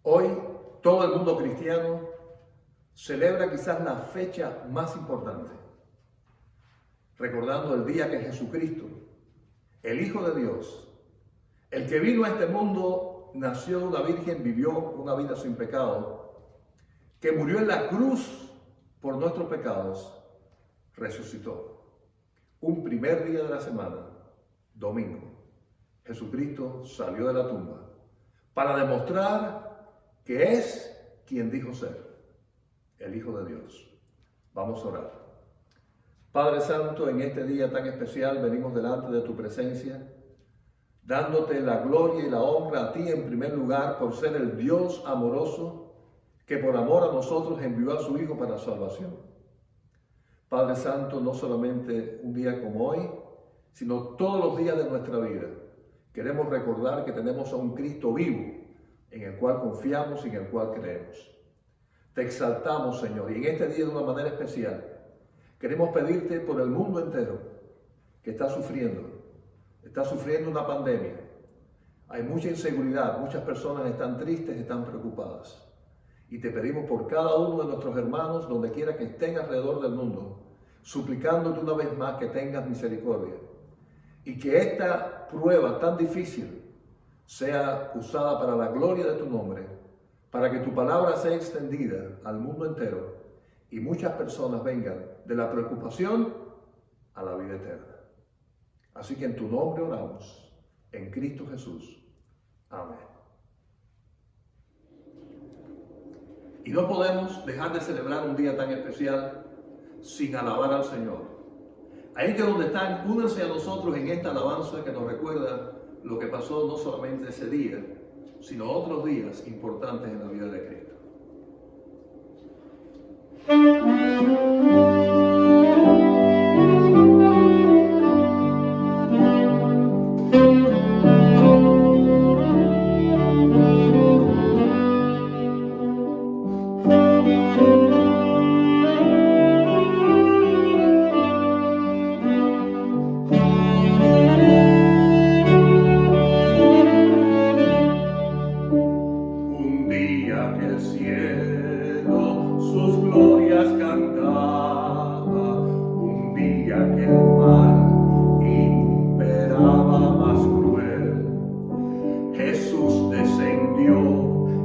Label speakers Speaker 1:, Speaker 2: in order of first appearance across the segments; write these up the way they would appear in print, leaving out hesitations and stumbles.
Speaker 1: Hoy todo el mundo cristiano celebra quizás la fecha más importante, recordando el día que Jesucristo, el Hijo de Dios, el que vino a este mundo, nació de una virgen, vivió una vida sin pecado, que murió en la cruz por nuestros pecados, resucitó. Un primer día de la semana, domingo, Jesucristo salió de la tumba para demostrar que es quien dijo ser, el Hijo de Dios. Vamos a orar. Padre Santo, en este día tan especial venimos delante de tu presencia, dándote la gloria y la honra a ti en primer lugar por ser el Dios amoroso que por amor a nosotros envió a su Hijo para salvación. Padre Santo, no solamente un día como hoy, sino todos los días de nuestra vida, queremos recordar que tenemos a un Cristo vivo, en el cual confiamos y en el cual creemos. Te exaltamos, Señor, y en este día de una manera especial queremos pedirte por el mundo entero que está sufriendo una pandemia. Hay mucha inseguridad, muchas personas están tristes, están preocupadas. Y te pedimos por cada uno de nuestros hermanos, donde quiera que estén alrededor del mundo, suplicándote una vez más que tengas misericordia. Y que esta prueba tan difícil sea usada para la gloria de tu nombre, para que tu palabra sea extendida al mundo entero y muchas personas vengan de la preocupación a la vida eterna. Así que en tu nombre oramos, en Cristo Jesús. Amén. Y no podemos dejar de celebrar un día tan especial sin alabar al Señor. Ahí que donde están, únanse a nosotros en esta alabanza que nos recuerda lo que pasó no solamente ese día, sino otros días importantes en la vida de Cristo.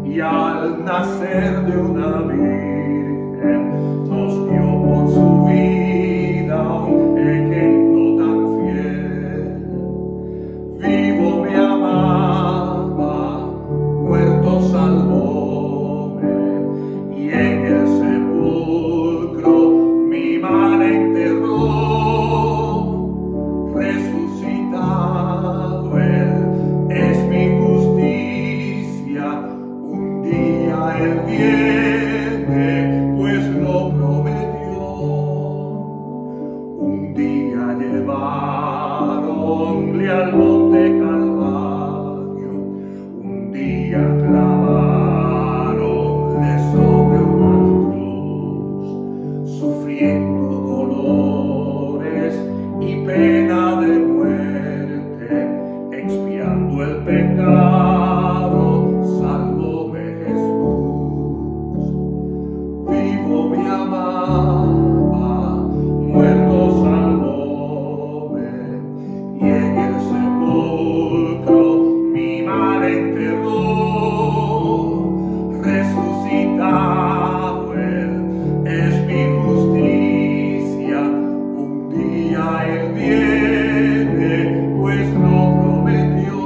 Speaker 2: Y al nacer de una virgen nos dio por su vida un ejemplo tan fiel. Vivo me amaba, muerto salvóme, y en el sepulcro mi mal enterró. Resucitado él es mi justicia. Él viene, pues lo prometió. Un día llevaronle al monte Calvario, un día clavaronle sobre una cruz, sufriendo dolores y pena de muerte, expiando el pecado, salvóme Jesús. Vivo me amaba, muerto salvóme, y en el sepulcro mi mal enterró. Resucitado él es mi justicia, un día él viene, pues lo prometió.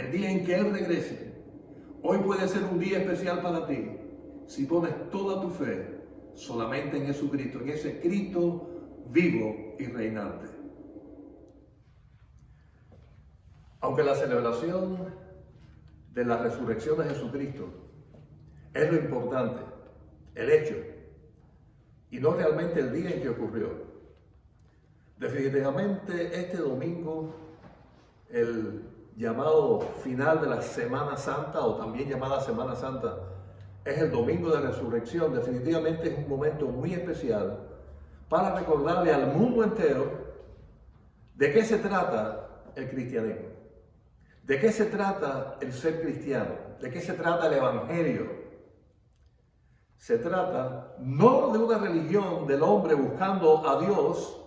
Speaker 1: el día en que Él regrese, hoy puede ser un día especial para ti si pones toda tu fe solamente en Jesucristo, en ese Cristo vivo y reinante. Aunque la celebración de la resurrección de Jesucristo es lo importante, el hecho, y no realmente el día en que ocurrió. Definitivamente este domingo, el llamado final de la Semana Santa, o también llamada Semana Santa, es el domingo de resurrección. Definitivamente es un momento muy especial para recordarle al mundo entero de qué se trata el cristianismo, de qué se trata el ser cristiano, de qué se trata el evangelio. Se trata no de una religión del hombre buscando a Dios,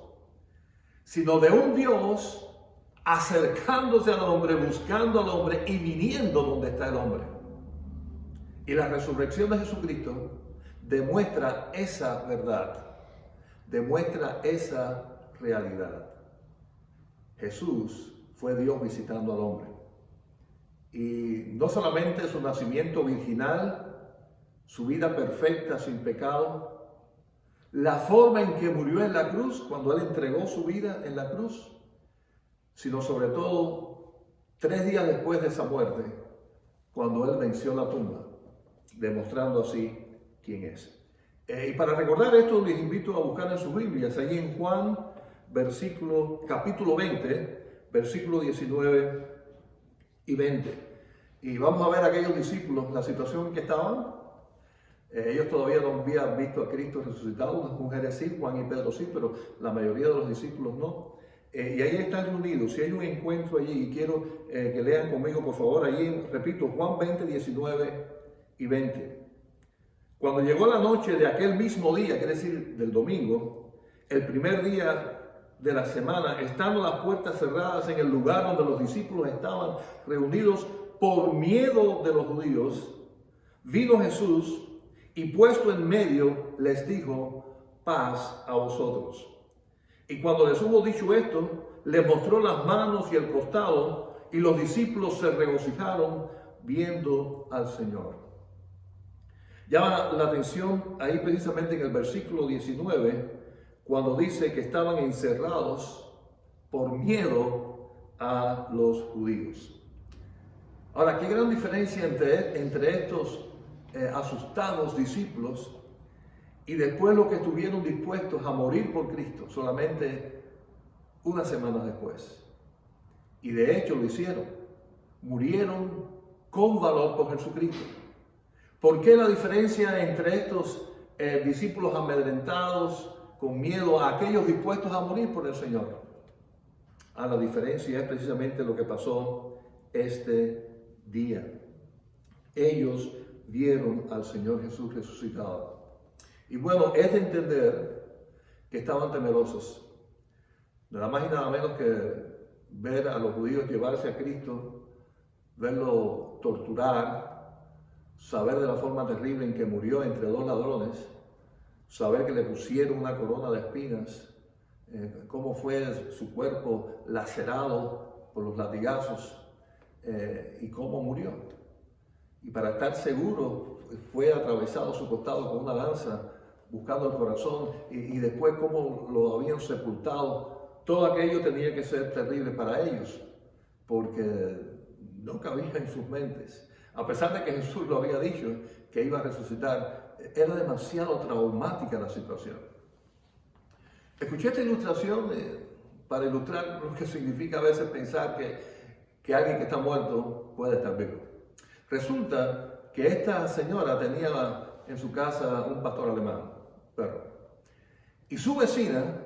Speaker 1: sino de un Dios acercándose al hombre, buscando al hombre y viniendo donde está el hombre. Y la resurrección de Jesucristo demuestra esa verdad, demuestra esa realidad. Jesús fue Dios visitando al hombre. Y no solamente su nacimiento virginal, su vida perfecta, sin pecado, la forma en que murió en la cruz, cuando Él entregó su vida en la cruz, sino sobre todo 3 días después de esa muerte, cuando Él venció la tumba, demostrando así quién es. Y para recordar esto, les invito a buscar en sus Biblias, allí en Juan, capítulo 20, versículo 19 y 20. Y vamos a ver a aquellos discípulos, la situación en que estaban. Ellos todavía no habían visto a Cristo resucitado, las mujeres sí, Juan y Pedro sí, pero la mayoría de los discípulos no. Y ahí están reunidos. Si hay un encuentro allí, y quiero que lean conmigo, por favor, allí, repito, Juan 20, 19 y 20. Cuando llegó la noche de aquel mismo día, quiere decir del domingo, el primer día de la semana, estando las puertas cerradas en el lugar donde los discípulos estaban reunidos por miedo de los judíos, vino Jesús y puesto en medio les dijo: paz a vosotros. Y cuando les hubo dicho esto, les mostró las manos y el costado, y los discípulos se regocijaron viendo al Señor. Llama la atención ahí precisamente en el versículo 19, cuando dice que estaban encerrados por miedo a los judíos. Ahora, qué gran diferencia entre estos asustados discípulos y después los que estuvieron dispuestos a morir por Cristo solamente unas semanas después. Y de hecho lo hicieron, murieron con valor por Jesucristo. ¿Por qué la diferencia entre estos discípulos amedrentados, con miedo, a aquellos dispuestos a morir por el Señor? La diferencia es precisamente lo que pasó este día. Ellos vieron al Señor Jesús resucitado. Y bueno, es de entender que estaban temerosos. Nada más y nada menos que ver a los judíos llevarse a Cristo, verlo torturar, saber de la forma terrible en que murió entre 2 ladrones, saber que le pusieron una corona de espinas, cómo fue su cuerpo lacerado por los latigazos y cómo murió. Y para estar seguro fue atravesado su costado con una lanza buscando el corazón y después cómo lo habían sepultado. Todo aquello tenía que ser terrible para ellos porque no cabía en sus mentes. A pesar de que Jesús lo había dicho que iba a resucitar, era demasiado traumática la situación. Escuché esta ilustración para ilustrar lo que significa a veces pensar que alguien que está muerto puede estar vivo. Resulta que esta señora tenía en su casa un pastor alemán, perro, y su vecina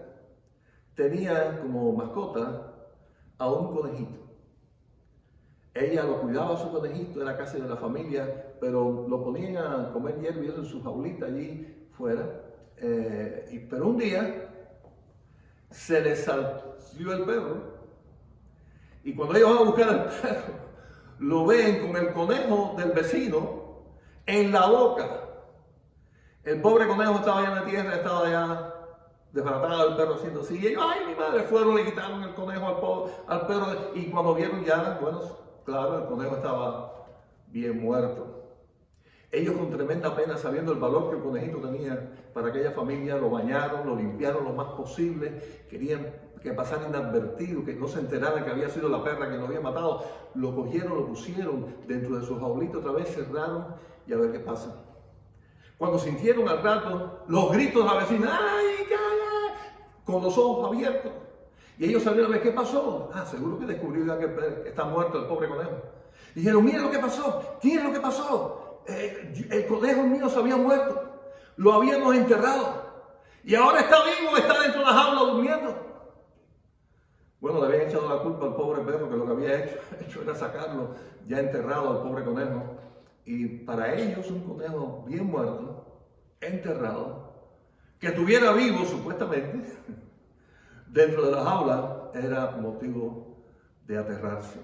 Speaker 1: tenía como mascota a un conejito. Ella lo cuidaba a su conejito, era casi de la familia, pero lo ponían a comer hierba en su jaulita allí fuera. Pero un día se le salió el perro, y cuando ellos van a buscar al perro, lo ven con el conejo del vecino en la boca. El pobre conejo estaba allá en la tierra, estaba allá desbaratado, el perro haciendo así. Y ellos, ay, mi madre, fueron, le quitaron el conejo al perro. Y cuando vieron ya, bueno, Claro, el conejo estaba bien muerto. Ellos con tremenda pena, sabiendo el valor que el conejito tenía para aquella familia, lo bañaron, lo limpiaron lo más posible, querían que pasara inadvertido, que no se enteraran que había sido la perra que lo había matado. Lo cogieron, lo pusieron dentro de su jaulita otra vez, cerraron y a ver qué pasa. Cuando sintieron al rato los gritos de la vecina, ¡ay, calla! Con los ojos abiertos. Y ellos salieron a ver qué pasó. Seguro que descubrió ya que está muerto el pobre conejo. Dijeron, mira lo que pasó, ¿qué es lo que pasó? El conejo mío se había muerto, lo habíamos enterrado y ahora está vivo, está dentro de la jaula durmiendo. Bueno, le habían echado la culpa al pobre perro, que lo que había hecho era sacarlo ya enterrado al pobre conejo. Y para ellos un conejo bien muerto, enterrado, que estuviera vivo supuestamente dentro de la jaula, era motivo de aterrarse.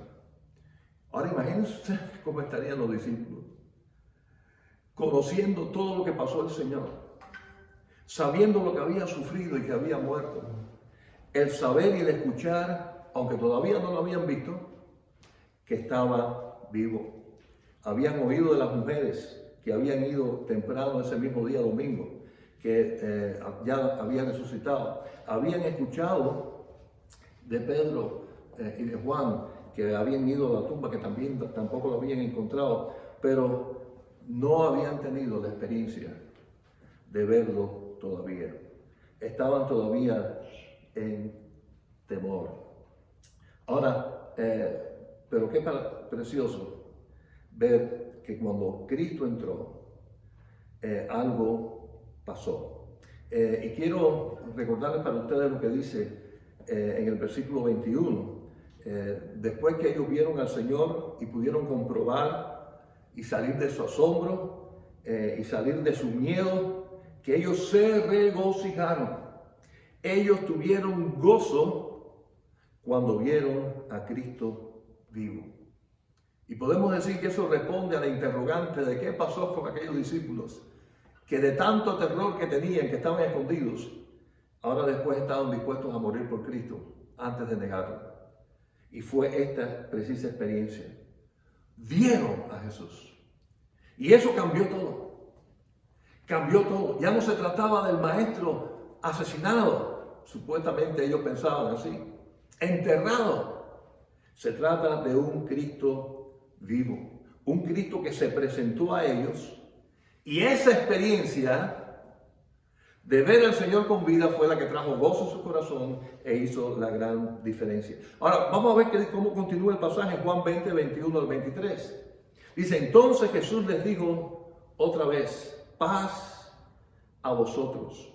Speaker 1: Ahora imagínense ustedes cómo estarían los discípulos, conociendo todo lo que pasó el Señor, sabiendo lo que había sufrido y que había muerto, el saber y el escuchar, aunque todavía no lo habían visto, que estaba vivo. Habían oído de las mujeres que habían ido temprano ese mismo día domingo, que ya habían resucitado. Habían escuchado de Pedro y de Juan, que habían ido a la tumba, que tampoco lo habían encontrado, pero no habían tenido la experiencia de verlo todavía. Estaban todavía en temor. Ahora, pero qué precioso ver que cuando Cristo entró, algo pasó. Y quiero recordarles para ustedes lo que dice en el versículo 21. Después que ellos vieron al Señor y pudieron comprobar y salir de su asombro y salir de su miedo, que ellos se regocijaron. Ellos tuvieron gozo cuando vieron a Cristo vivo. Y podemos decir que eso responde a la interrogante de qué pasó con aquellos discípulos, que de tanto terror que tenían, que estaban escondidos, ahora después estaban dispuestos a morir por Cristo antes de negarlo. Y fue esta precisa experiencia. Vieron a Jesús. Y eso cambió todo. Cambió todo. Ya no se trataba del maestro asesinado. Supuestamente ellos pensaban así. Enterrado. Se trata de un Cristo vivo. Un Cristo que se presentó a ellos. Y esa experiencia de ver al Señor con vida fue la que trajo gozo a su corazón e hizo la gran diferencia. Ahora, vamos a ver cómo continúa el pasaje en Juan 20, 21 al 23. Dice, entonces Jesús les dijo otra vez, paz a vosotros.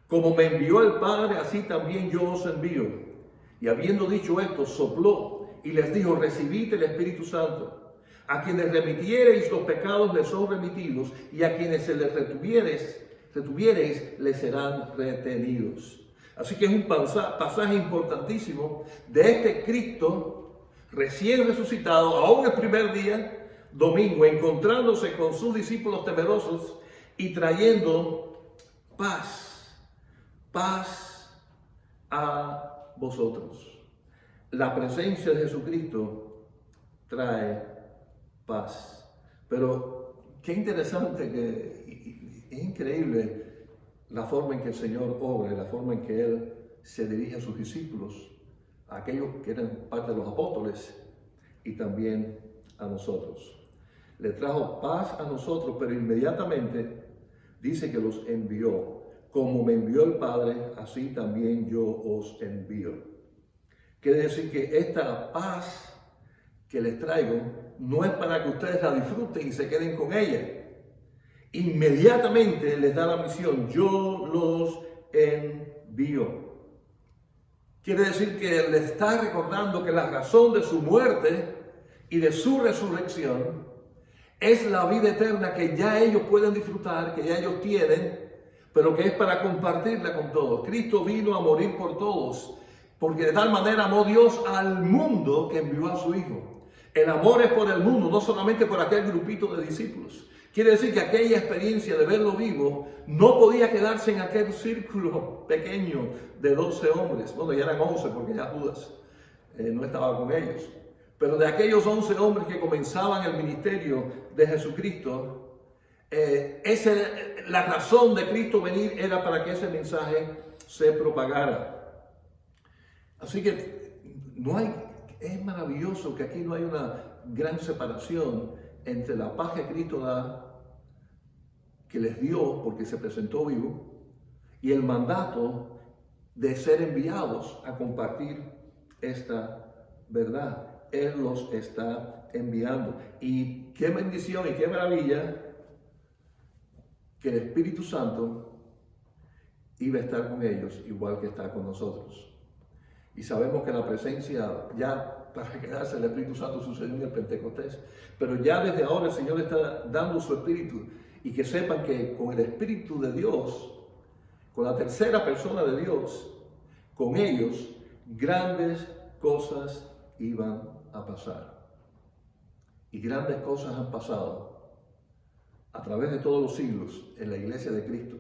Speaker 1: Como me envió el Padre, así también yo os envío. Y habiendo dicho esto, sopló y les dijo, recibid el Espíritu Santo. A quienes remitiereis los pecados les son remitidos, y a quienes se les retuviereis les serán retenidos. Así que es un pasaje importantísimo de este Cristo recién resucitado, aún el primer día, domingo, encontrándose con sus discípulos temerosos y trayendo paz a vosotros. La presencia de Jesucristo trae paz. Pero qué interesante, que es increíble la forma en que el Señor obra, la forma en que Él se dirige a sus discípulos, a aquellos que eran parte de los apóstoles y también a nosotros. Le trajo paz a nosotros, pero inmediatamente dice que los envió. Como me envió el Padre, así también yo os envío. Quiere decir que esta paz que les traigo no es para que ustedes la disfruten y se queden con ella. Inmediatamente les da la misión, yo los envío. Quiere decir que les está recordando que la razón de su muerte y de su resurrección es la vida eterna que ya ellos pueden disfrutar, que ya ellos tienen, pero que es para compartirla con todos. Cristo vino a morir por todos, porque de tal manera amó Dios al mundo que envió a su Hijo. El amor es por el mundo, no solamente por aquel grupito de discípulos. Quiere decir que aquella experiencia de verlo vivo no podía quedarse en aquel círculo pequeño de 12 hombres. Bueno, ya eran 11 porque ya Judas no estaba con ellos. Pero de aquellos 11 hombres que comenzaban el ministerio de Jesucristo, la razón de Cristo venir era para que ese mensaje se propagara. Así que es maravilloso que aquí no hay una gran separación entre la paz que Cristo da, que les dio porque se presentó vivo, y el mandato de ser enviados a compartir esta verdad. Él los está enviando. Y qué bendición y qué maravilla que el Espíritu Santo iba a estar con ellos igual que está con nosotros. Y sabemos que la presencia ya para quedarse el Espíritu Santo sucedió en el Pentecostés, pero ya desde ahora el Señor está dando su Espíritu, y que sepan que con el Espíritu de Dios, con la tercera persona de Dios, con ellos grandes cosas iban a pasar. Y grandes cosas han pasado a través de todos los siglos en la iglesia de Cristo.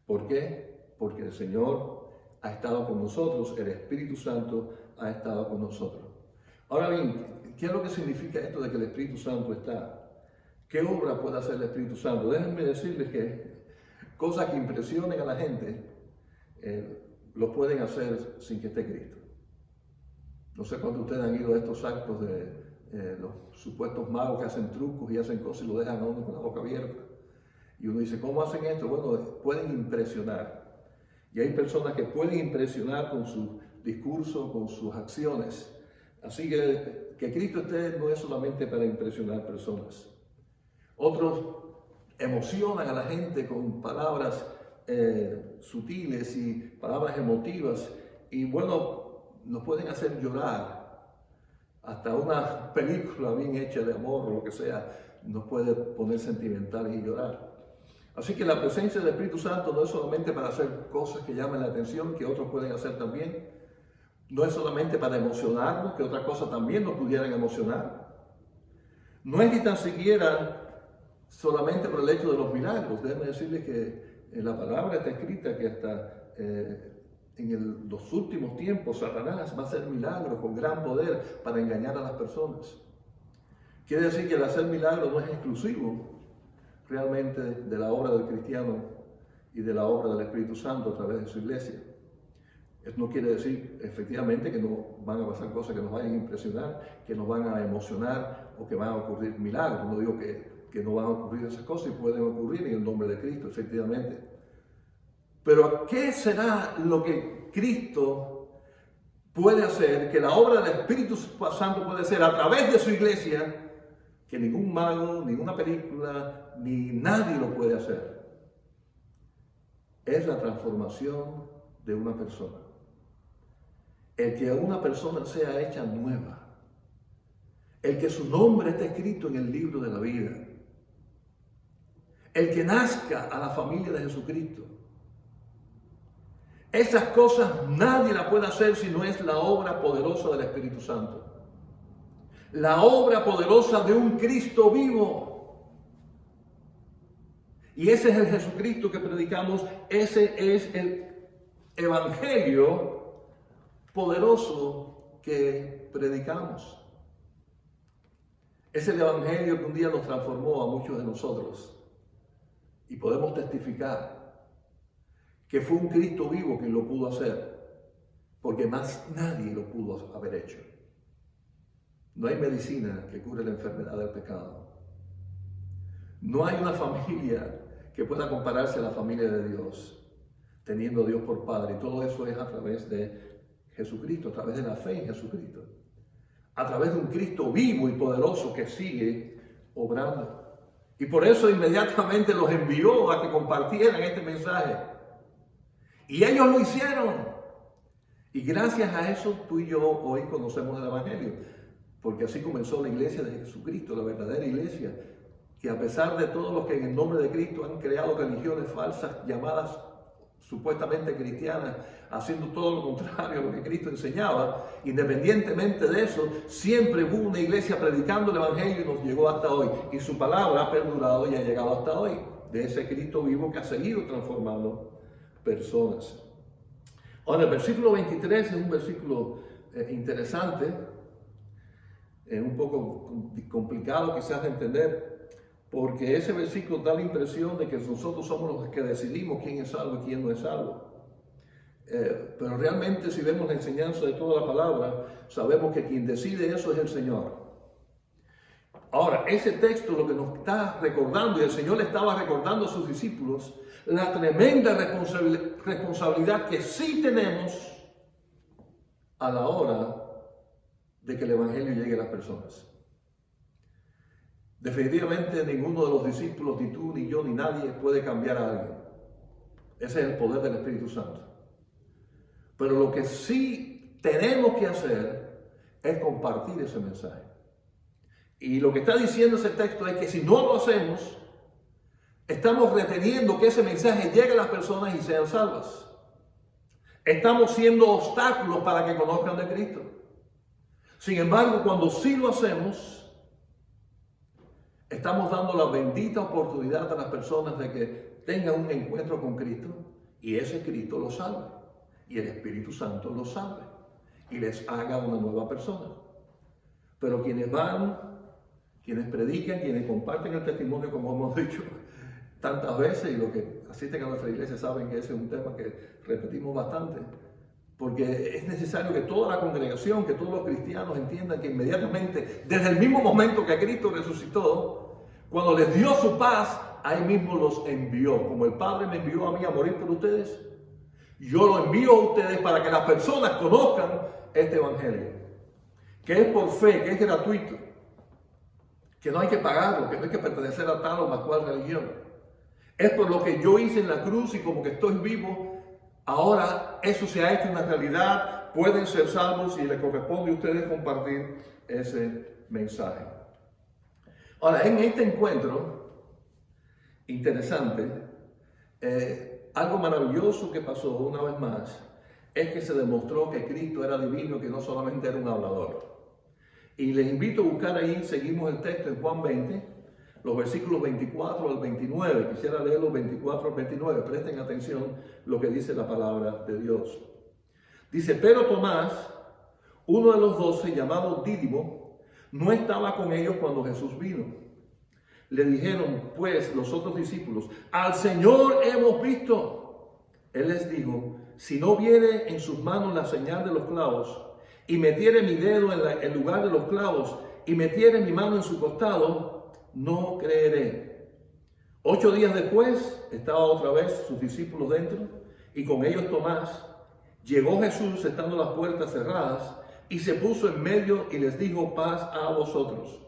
Speaker 1: ¿Por qué? Porque el Señor ha estado con nosotros, el Espíritu Santo ha estado con nosotros. Ahora bien, ¿qué es lo que significa esto de que el Espíritu Santo está? ¿Qué obra puede hacer el Espíritu Santo? Déjenme decirles que cosas que impresionen a la gente lo pueden hacer sin que esté Cristo. No sé cuántos de ustedes han ido a estos actos de los supuestos magos que hacen trucos y hacen cosas y lo dejan a uno con la boca abierta. Y uno dice, ¿cómo hacen esto? Bueno, pueden impresionar. Y hay personas que pueden impresionar con su discurso, con sus acciones. Así que Cristo esté no es solamente para impresionar personas. Otros emocionan a la gente con palabras sutiles y palabras emotivas. Y bueno, nos pueden hacer llorar. Hasta una película bien hecha de amor o lo que sea nos puede poner sentimentales y llorar. Así que la presencia del Espíritu Santo no es solamente para hacer cosas que llamen la atención, que otros pueden hacer también. No es solamente para emocionarnos, que otras cosas también nos pudieran emocionar. No es ni tan siquiera solamente por el hecho de los milagros. Déjenme decirles que en la palabra está escrita que hasta los últimos tiempos Satanás va a hacer milagros con gran poder para engañar a las personas. Quiere decir que el hacer milagros no es exclusivo realmente de la obra del cristiano y de la obra del Espíritu Santo a través de su iglesia. Eso no quiere decir efectivamente que no van a pasar cosas que nos vayan a impresionar, que nos van a emocionar o que van a ocurrir milagros. No digo que no van a ocurrir esas cosas, y pueden ocurrir en el nombre de Cristo, efectivamente. Pero ¿qué será lo que Cristo puede hacer, que la obra del Espíritu Santo puede hacer a través de su iglesia, que ningún mago, ninguna película, ni nadie lo puede hacer? Es la transformación de una persona. El que una persona sea hecha nueva. El que su nombre esté escrito en el libro de la vida. El que nazca a la familia de Jesucristo. Esas cosas nadie las puede hacer si no es la obra poderosa del Espíritu Santo. La obra poderosa de un Cristo vivo. Y ese es el Jesucristo que predicamos. Ese es el Evangelio poderoso que predicamos. Es el Evangelio que un día nos transformó a muchos de nosotros. Y podemos testificar que fue un Cristo vivo quien lo pudo hacer, porque más nadie lo pudo haber hecho. No hay medicina que cure la enfermedad del pecado. No hay una familia que pueda compararse a la familia de Dios, teniendo a Dios por Padre. Y todo eso es a través de Jesucristo, a través de la fe en Jesucristo. A través de un Cristo vivo y poderoso que sigue obrando. Y por eso inmediatamente los envió a que compartieran este mensaje. Y ellos lo hicieron. Y gracias a eso tú y yo hoy conocemos el Evangelio. Porque así comenzó la iglesia de Jesucristo, la verdadera iglesia. Que a pesar de todos los que en el nombre de Cristo han creado religiones falsas llamadas supuestamente cristianas, haciendo todo lo contrario a lo que Cristo enseñaba, independientemente de eso, siempre hubo una iglesia predicando el Evangelio y nos llegó hasta hoy. Y su palabra ha perdurado y ha llegado hasta hoy. De ese Cristo vivo que ha seguido transformando personas. Ahora, el versículo 23 es un versículo interesante. Es un poco complicado quizás de entender, porque ese versículo da la impresión de que nosotros somos los que decidimos quién es salvo y quién no es salvo. Pero realmente, si vemos la enseñanza de toda la palabra, sabemos que quien decide eso es el Señor. Ahora, ese texto lo que nos está recordando, y el Señor le estaba recordando a sus discípulos, la tremenda responsabilidad que sí tenemos a la hora de que el Evangelio llegue a las personas. Definitivamente ninguno de los discípulos, ni tú, ni yo, ni nadie puede cambiar a alguien. Ese es el poder del Espíritu Santo. Pero lo que sí tenemos que hacer es compartir ese mensaje. Y lo que está diciendo ese texto es que si no lo hacemos, estamos reteniendo que ese mensaje llegue a las personas y sean salvas. Estamos siendo obstáculos para que conozcan de Cristo. Sin embargo, cuando sí lo hacemos, estamos dando la bendita oportunidad a las personas de que tengan un encuentro con Cristo y ese Cristo los salve. Y el Espíritu Santo los salve y les haga una nueva persona. Pero quienes van, quienes predican, quienes comparten el testimonio, como hemos dicho tantas veces, y los que asisten a nuestra iglesia saben que ese es un tema que repetimos bastante, porque es necesario que toda la congregación, que todos los cristianos entiendan que inmediatamente, desde el mismo momento que Cristo resucitó, cuando les dio su paz, ahí mismo los envió. Como el Padre me envió a mí a morir por ustedes, yo lo envío a ustedes para que las personas conozcan este Evangelio, que es por fe, que es gratuito, que no hay que pagarlo, que no hay que pertenecer a tal o más cual religión. Es por lo que yo hice en la cruz y como que estoy vivo, ahora eso se ha hecho una realidad, pueden ser salvos y les corresponde a ustedes compartir ese mensaje. Ahora, en este encuentro interesante, algo maravilloso que pasó una vez más es que se demostró que Cristo era divino, que no solamente era un hablador. Y les invito a buscar ahí, seguimos el texto en Juan 20, los versículos 24 al 29. Quisiera leer los 24 al 29, presten atención lo que dice la palabra de Dios. Dice, pero Tomás, uno de los 12, llamado Dídimo, no estaba con ellos cuando Jesús vino. Le dijeron, pues, los otros discípulos, al Señor hemos visto. Él les dijo, si no viere en sus manos la señal de los clavos, y metiere mi dedo en el lugar de los clavos, y metiere mi mano en su costado, no creeré. 8 días después, estaba otra vez sus discípulos dentro, y con ellos Tomás. Llegó Jesús, estando las puertas cerradas, y se puso en medio y les dijo, paz a vosotros.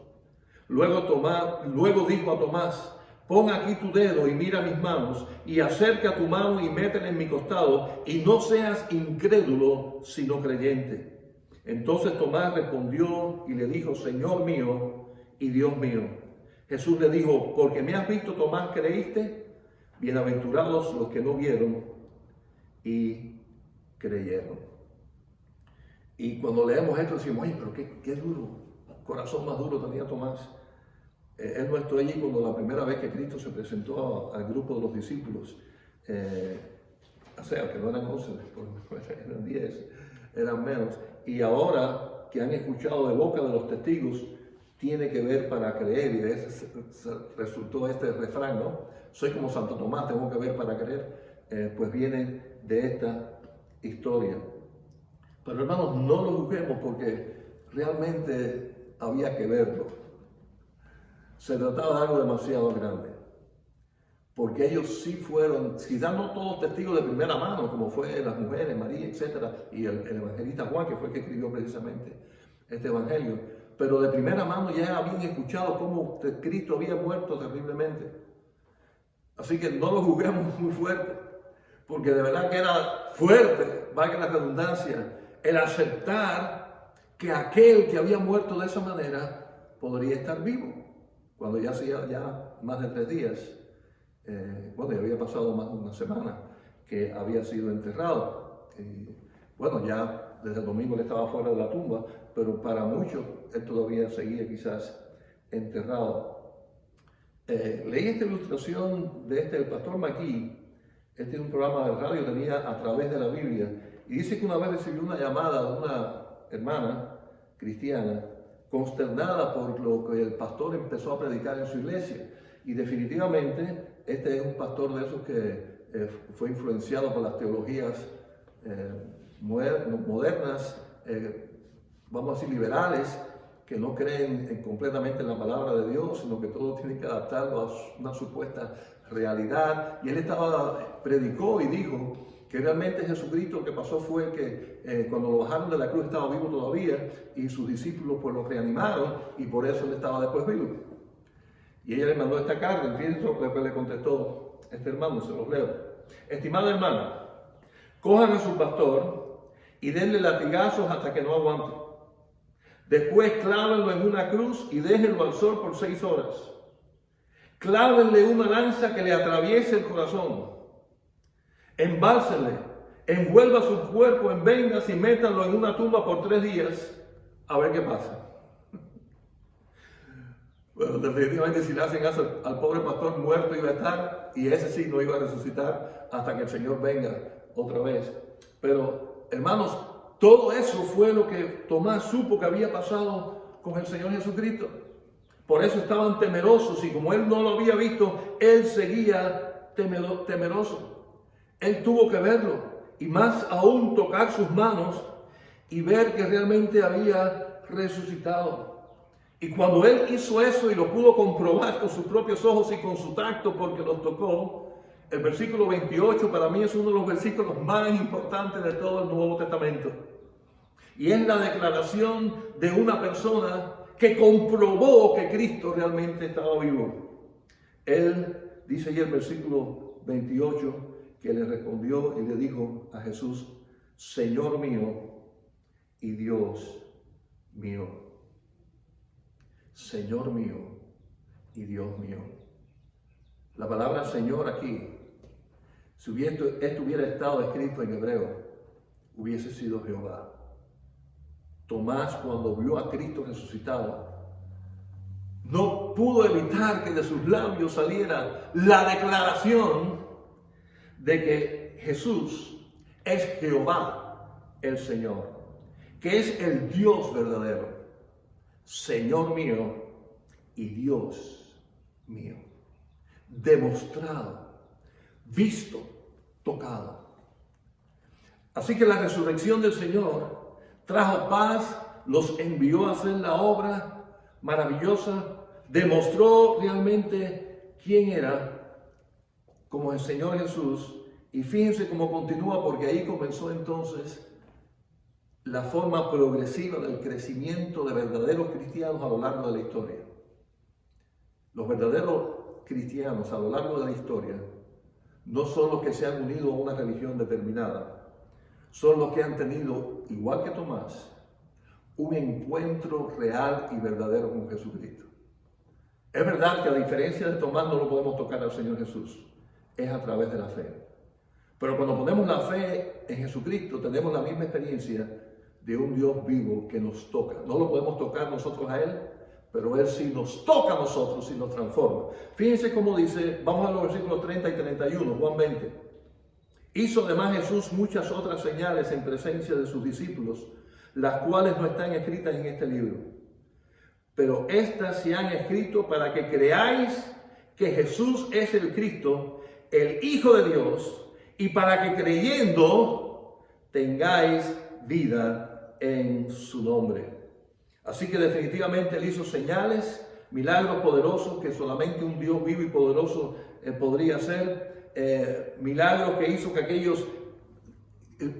Speaker 1: Luego dijo a Tomás, pon aquí tu dedo y mira mis manos, y acerca tu mano y métela en mi costado, y no seas incrédulo, sino creyente. Entonces Tomás respondió y le dijo, Señor mío y Dios mío. Jesús le dijo, porque me has visto, Tomás, ¿creíste? Bienaventurados los que no vieron y creyeron. Y cuando leemos esto decimos, oye, pero qué duro, corazón más duro tenía Tomás. Él no estuvo allí cuando la primera vez que Cristo se presentó al grupo de los discípulos. O sea, que no eran 11, eran 10, eran menos. Y ahora que han escuchado de boca de los testigos, tiene que ver para creer. Y de eso resultó este refrán, ¿no? Soy como Santo Tomás, tengo que ver para creer. Pues viene de esta historia. Pero hermanos, no lo juzguemos porque realmente había que verlo. Se trataba de algo demasiado grande. Porque ellos sí fueron, quizás no todos testigos de primera mano, como fue las mujeres, María, etcétera, y el evangelista Juan, que fue el que escribió precisamente este evangelio, pero de primera mano ya habían escuchado cómo Cristo había muerto terriblemente. Así que no lo juzguemos muy fuerte, porque de verdad que era fuerte, valga la redundancia, el aceptar que aquel que había muerto de esa manera podría estar vivo, cuando ya hacía ya más de 3 días. Ya había pasado más de una semana que había sido enterrado. Ya desde el domingo él estaba fuera de la tumba, pero para muchos él todavía seguía quizás enterrado. Leí esta ilustración de el pastor McGee. Él tiene un programa de radio, tenía A Través de la Biblia, y dice que una vez recibió una llamada de una hermana cristiana consternada por lo que el pastor empezó a predicar en su iglesia. Y definitivamente este es un pastor de esos que fue influenciado por las teologías modernas, vamos a decir liberales, que no creen completamente en la palabra de Dios, sino que todo tiene que adaptarlo a una supuesta realidad. Y él predicó y dijo que realmente Jesucristo lo que pasó fue que cuando lo bajaron de la cruz estaba vivo todavía y sus discípulos pues lo reanimaron y por eso él estaba después vivo. Y ella le mandó esta carta, fíjense lo que después le contestó este hermano, se los leo. Estimada hermana, cojan a su pastor y denle latigazos hasta que no aguante. Después clávenlo en una cruz y déjenlo al sol por 6 horas. Clávenle una lanza que le atraviese el corazón. Embálsenle, envuelva su cuerpo en vendas y métanlo en una tumba por 3 días a ver qué pasa. Bueno, definitivamente si le hacen eso al pobre pastor, muerto iba a estar y ese sí no iba a resucitar hasta que el Señor venga otra vez. Pero hermanos, todo eso fue lo que Tomás supo que había pasado con el Señor Jesucristo. Por eso estaban temerosos y como él no lo había visto, él seguía temeroso. Él tuvo que verlo y más aún tocar sus manos y ver que realmente había resucitado. Y cuando él hizo eso y lo pudo comprobar con sus propios ojos y con su tacto porque los tocó, el versículo 28 para mí es uno de los versículos más importantes de todo el Nuevo Testamento. Y es la declaración de una persona que comprobó que Cristo realmente estaba vivo. Él dice ahí el versículo 28 que le respondió y le dijo a Jesús, Señor mío y Dios mío. Señor mío y Dios mío. La palabra Señor aquí, si esto hubiera estado escrito en hebreo, hubiese sido Jehová. Tomás, cuando vio a Cristo resucitado, no pudo evitar que de sus labios saliera la declaración de que Jesús es Jehová el Señor, que es el Dios verdadero. Señor mío y Dios mío, demostrado, visto, tocado. Así que la resurrección del Señor trajo paz, los envió a hacer la obra maravillosa, demostró realmente quién era como el Señor Jesús. Y fíjense cómo continúa, porque ahí comenzó entonces la forma progresiva del crecimiento de verdaderos cristianos a lo largo de la historia. Los verdaderos cristianos a lo largo de la historia no son los que se han unido a una religión determinada, son los que han tenido, igual que Tomás, un encuentro real y verdadero con Jesucristo. Es verdad que a diferencia de Tomás no lo podemos tocar al Señor Jesús, es a través de la fe. Pero cuando ponemos la fe en Jesucristo, tenemos la misma experiencia de un Dios vivo que nos toca. No lo podemos tocar nosotros a Él, pero Él sí nos toca a nosotros y nos transforma. Fíjense cómo dice, vamos a los versículos 30 y 31, Juan 20. Hizo además Jesús muchas otras señales en presencia de sus discípulos, las cuales no están escritas en este libro. Pero estas se han escrito para que creáis que Jesús es el Cristo, el Hijo de Dios, y para que creyendo tengáis vida en su nombre. Así que definitivamente Él hizo señales, milagros poderosos que solamente un Dios vivo y poderoso podría hacer. Milagros que hizo que aquellos,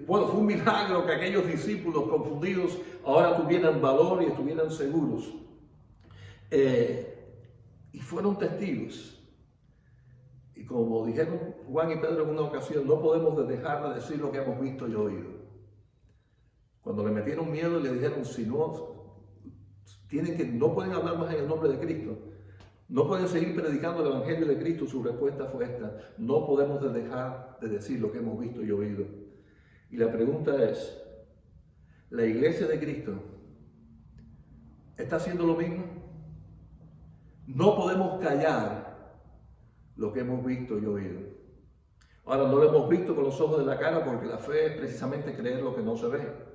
Speaker 1: fue un milagro que aquellos discípulos confundidos ahora tuvieran valor y estuvieran seguros. Y fueron testigos. Y como dijeron Juan y Pedro en una ocasión, no podemos dejar de decir lo que hemos visto y oído. Cuando le metieron miedo y le dijeron, si no, no pueden hablar más en el nombre de Cristo, no pueden seguir predicando el Evangelio de Cristo, su respuesta fue esta: no podemos dejar de decir lo que hemos visto y oído. Y la pregunta es, ¿la iglesia de Cristo está haciendo lo mismo? No podemos callar lo que hemos visto y oído. Ahora, no lo hemos visto con los ojos de la cara, porque la fe es precisamente creer lo que no se ve.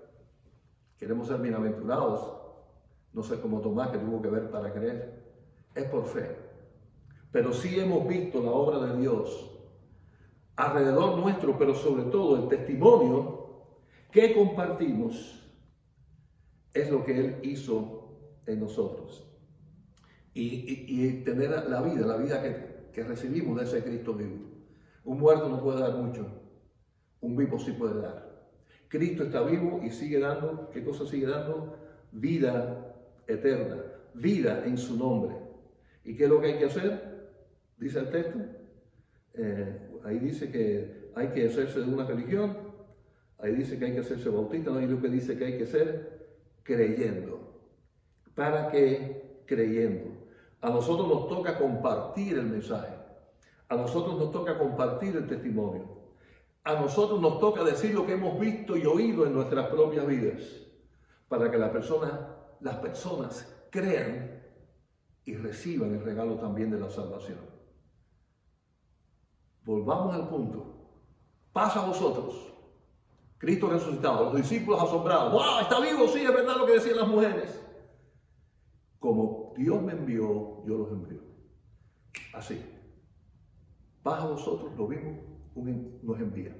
Speaker 1: Queremos ser bienaventurados, no sé, como Tomás, que tuvo que ver para creer. Es por fe. Pero sí hemos visto la obra de Dios alrededor nuestro, pero sobre todo el testimonio que compartimos es lo que Él hizo en nosotros. Y tener la vida que recibimos de ese Cristo vivo. Un muerto no puede dar mucho, un vivo sí puede dar. Cristo está vivo y sigue dando, ¿qué cosa sigue dando? Vida eterna, vida en su nombre. ¿Y qué es lo que hay que hacer? Dice el texto. Ahí dice que hay que hacerse de una religión, ahí dice que hay que hacerse bautista, no hay lo que dice que hay que ser creyendo. ¿Para qué creyendo? A nosotros nos toca compartir el mensaje, a nosotros nos toca compartir el testimonio, a nosotros nos toca decir lo que hemos visto y oído en nuestras propias vidas, para que las personas crean y reciban el regalo también de la salvación. Volvamos al punto. Pasa a vosotros, Cristo resucitado, los discípulos asombrados. ¡Wow! ¿Está vivo? Sí, es verdad lo que decían las mujeres. Como Dios me envió, yo los envío. Así. Pasa a vosotros, lo mismo, nos envía.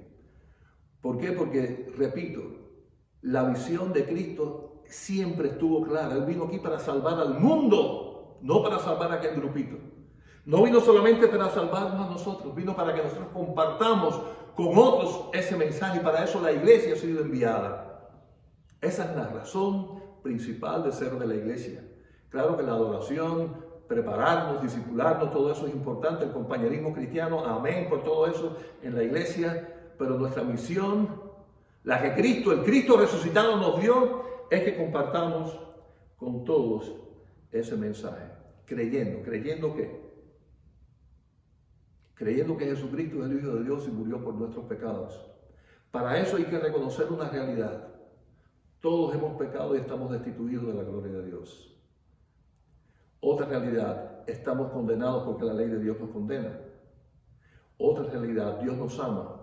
Speaker 1: ¿Por qué? Porque, repito, la visión de Cristo siempre estuvo clara. Él vino aquí para salvar al mundo, no para salvar a aquel grupito. No vino solamente para salvarnos a nosotros, vino para que nosotros compartamos con otros ese mensaje, y para eso la iglesia ha sido enviada. Esa es la razón principal de ser de la iglesia. Claro que la adoración, prepararnos, discipularnos, todo eso es importante, el compañerismo cristiano, amén por todo eso en la iglesia, pero nuestra misión, la que el Cristo resucitado nos dio, es que compartamos con todos ese mensaje, creyendo ¿qué? Creyendo que Jesucristo es el Hijo de Dios y murió por nuestros pecados. Para eso hay que reconocer una realidad. Todos hemos pecado y estamos destituidos de la gloria de Dios. Otra realidad, estamos condenados porque la ley de Dios nos condena. Otra realidad, Dios nos ama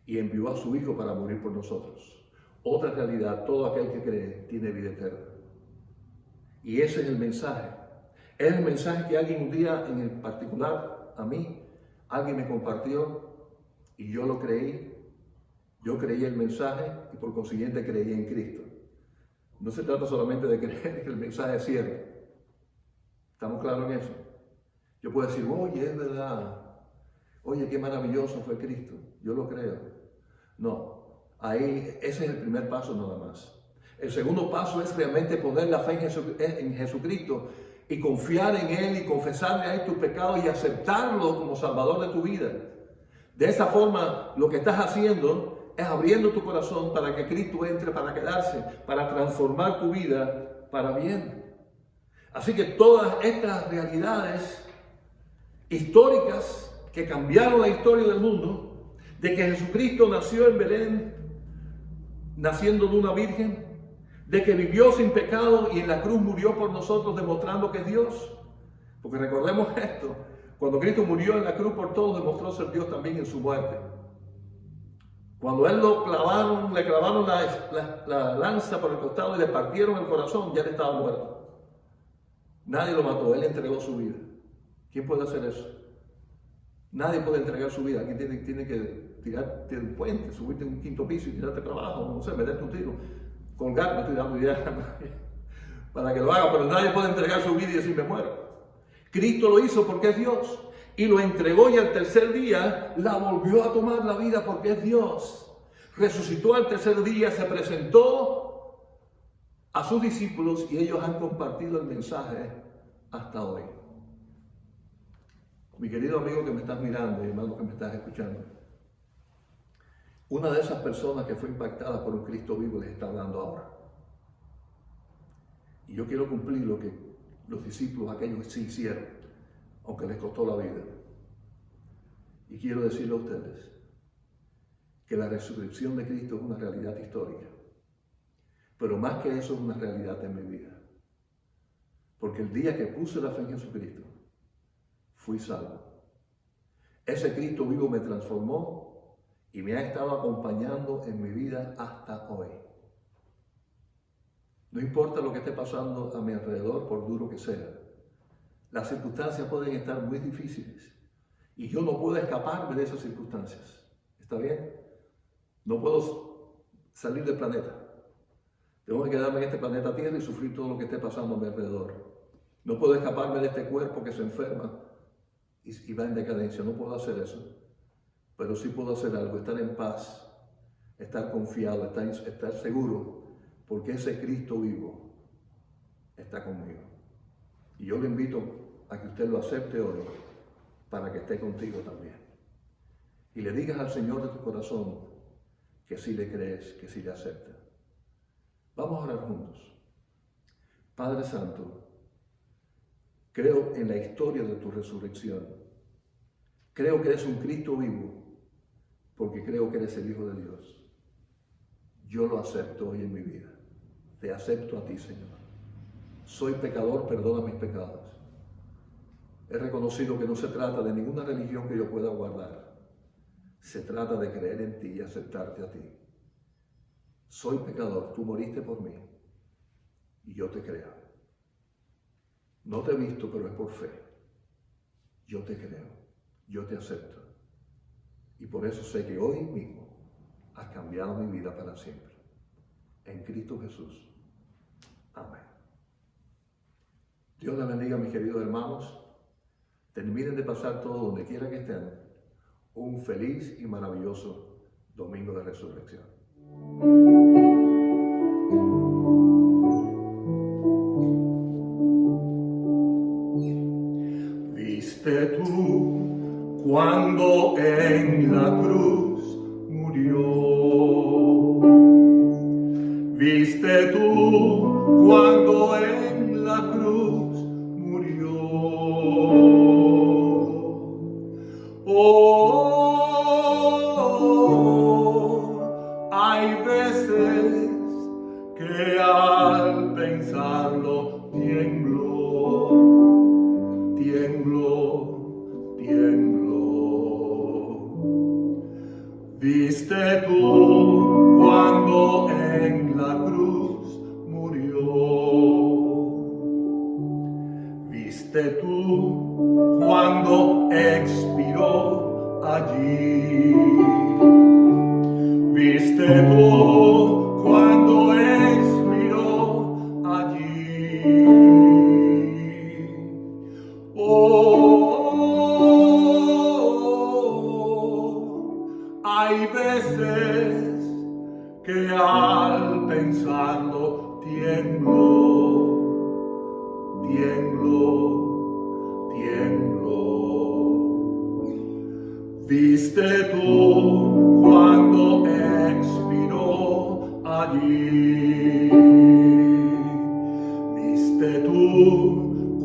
Speaker 1: y envió a su Hijo para morir por nosotros. Otra realidad, todo aquel que cree tiene vida eterna. Y ese es el mensaje. Es el mensaje que alguien un día, en el particular, a mí, alguien me compartió y yo lo creí. Yo creí el mensaje y por consiguiente creí en Cristo. No se trata solamente de creer que el mensaje es cierto. ¿Estamos claros en eso? Yo puedo decir, oye, es verdad. Oye, qué maravilloso fue Cristo. Yo lo creo. No, ahí ese es el primer paso nada más. El segundo paso es realmente poner la fe en Jesucristo y confiar en Él y confesarle a Él tus pecados y aceptarlo como Salvador de tu vida. De esa forma, lo que estás haciendo es abriendo tu corazón para que Cristo entre para quedarse, para transformar tu vida para bien. Así que todas estas realidades históricas que cambiaron la historia del mundo, de que Jesucristo nació en Belén, naciendo de una virgen, de que vivió sin pecado y en la cruz murió por nosotros, demostrando que es Dios. Porque recordemos esto, cuando Cristo murió en la cruz por todos, demostró ser Dios también en su muerte. Cuando Él le clavaron la lanza por el costado y le partieron el corazón, ya Él estaba muerto. Nadie lo mató, Él entregó su vida. ¿Quién puede hacer eso? Nadie puede entregar su vida. Aquí tiene que tirarte de un puente, subirte a un quinto piso y tirarte para abajo, no sé, meterte un tiro, colgar, me estoy dando idea para que lo haga, pero nadie puede entregar su vida y decir me muero. Cristo lo hizo porque es Dios y lo entregó y al tercer día la volvió a tomar la vida porque es Dios. Resucitó al tercer día, se presentó a sus discípulos y ellos han compartido el mensaje hasta hoy. Mi querido amigo que me estás mirando y hermano que me estás escuchando, una de esas personas que fue impactada por un Cristo vivo les está hablando ahora. Y yo quiero cumplir lo que los discípulos aquellos sí hicieron, aunque les costó la vida. Y quiero decirle a ustedes que la resurrección de Cristo es una realidad histórica. Pero más que eso es una realidad en mi vida. Porque el día que puse la fe en Jesucristo, fui salvo. Ese Cristo vivo me transformó y me ha estado acompañando en mi vida hasta hoy. No importa lo que esté pasando a mi alrededor, por duro que sea. Las circunstancias pueden estar muy difíciles y yo no puedo escaparme de esas circunstancias. ¿Está bien? No puedo salir del planeta. Tengo que quedarme en este planeta Tierra y sufrir todo lo que esté pasando a mi alrededor. No puedo escaparme de este cuerpo que se enferma y va en decadencia. No puedo hacer eso. Pero sí puedo hacer algo, estar en paz, estar confiado, estar seguro, porque ese Cristo vivo está conmigo. Y yo le invito a que usted lo acepte hoy para que esté contigo también. Y le digas al Señor de tu corazón que sí le crees, que sí le aceptas. Vamos a orar juntos. Padre Santo, creo en la historia de tu resurrección. Creo que eres un Cristo vivo, porque creo que eres el Hijo de Dios. Yo lo acepto hoy en mi vida. Te acepto a ti, Señor. Soy pecador, perdona mis pecados. He reconocido que no se trata de ninguna religión que yo pueda guardar. Se trata de creer en ti y aceptarte a ti. Soy pecador, tú moriste por mí y yo te creo. No te he visto, pero es por fe. Yo te creo, yo te acepto. Y por eso sé que hoy mismo has cambiado mi vida para siempre. En Cristo Jesús. Amén. Dios les bendiga, mis queridos hermanos. Terminen de pasar todo donde quiera que estén un feliz y maravilloso domingo de resurrección.
Speaker 2: Viste tú cuando en la cruz murió. Viste tú cuando en la cruz murió. Oh, hay veces que al pensarlo tiemblo, tiemblo. Viste tú cuando en la cruz murió. Viste tú cuando expiró allí. Viste tú cuando expiró allí. Oh, hay veces que al pensarlo tiemblo, Viste tú cuando expiró allí. Viste tú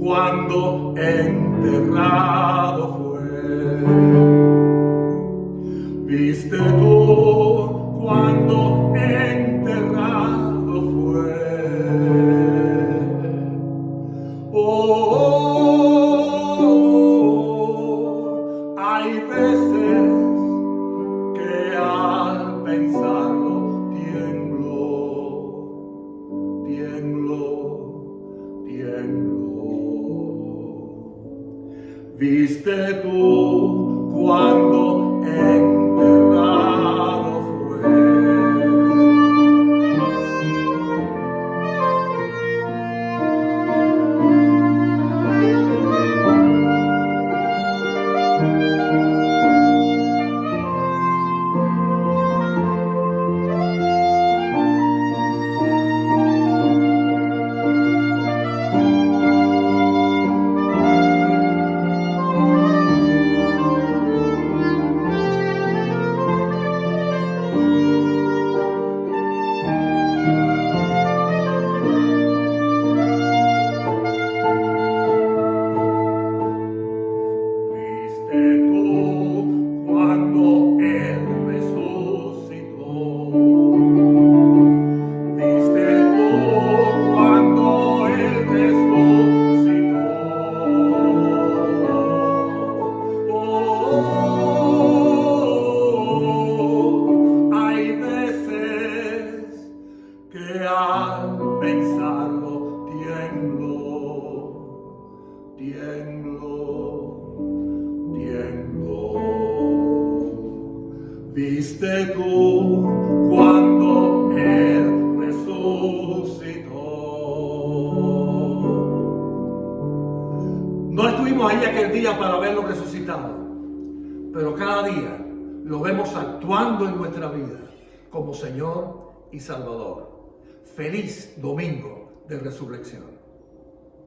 Speaker 2: cuando enterrado fue. Viste tú cuando enterrado fue. Oh, hay veces que al pensarlo tiemblo. Viste tú cuando enterrado fue. tiempo. Viste tú cuando Él resucitó.
Speaker 1: No estuvimos ahí aquel día para verlo resucitado, pero cada día lo vemos actuando en nuestra vida como Señor y Salvador. Feliz domingo de resurrección.